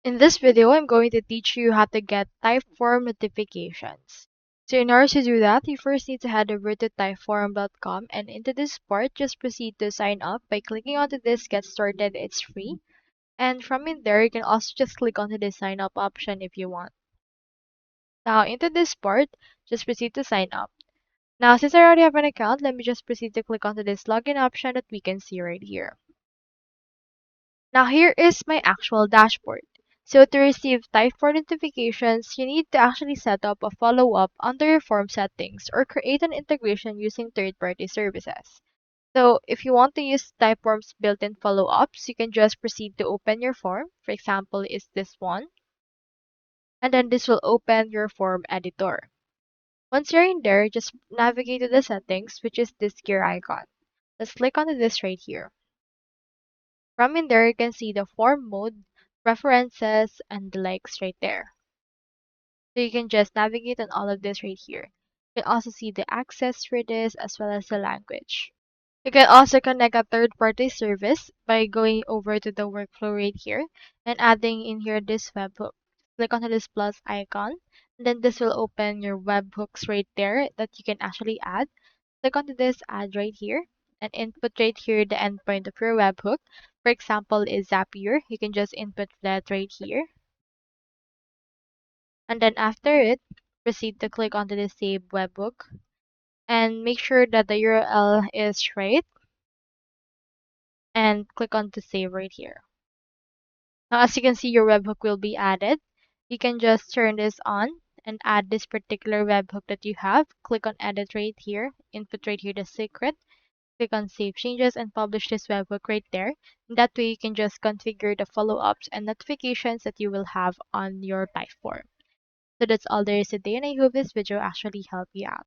In this video, I'm going to teach you how to get Typeform notifications. So in order to do that, you first need to head over to typeform.com, and into this part, just proceed to sign up by clicking onto this Get Started. It's free. And from in there, you can also just click onto the sign up option if you want. Now into this part, just proceed to sign up. Now since I already have an account, let me just proceed to click onto this login option that we can see right here. Now here is my actual dashboard. So to receive Typeform notifications, you need to actually set up a follow-up under your form settings or create an integration using third-party services. So if you want to use Typeform's built-in follow-ups, you can just proceed to open your form. For example, is this one. And then this will open your form editor. Once you're in there, just navigate to the settings, which is this gear icon. Let's click on this right here. From in there, you can see the form mode, preferences, and the likes right there. So you can just navigate on all of this right here. You can also see the access for this as well as the language. You can also connect a third-party service by going over to the workflow right here and adding in here this webhook. Click on this plus icon, and then this will open your webhooks right there that you can actually add. Click onto this add right here and input right here the endpoint of your webhook. For example, is Zapier. You can just input that right here. And then after it, proceed to click onto the save webhook and make sure that the URL is right and click on to save right here. Now, as you can see, your webhook will be added. You can just turn this on and add this particular webhook that you have. Click on edit right here, input right here the secret. Click on Save Changes and publish this webhook right there. And that way you can just configure the follow-ups and notifications that you will have on your Typeform. So that's all there is today, and I hope this video actually helped you out.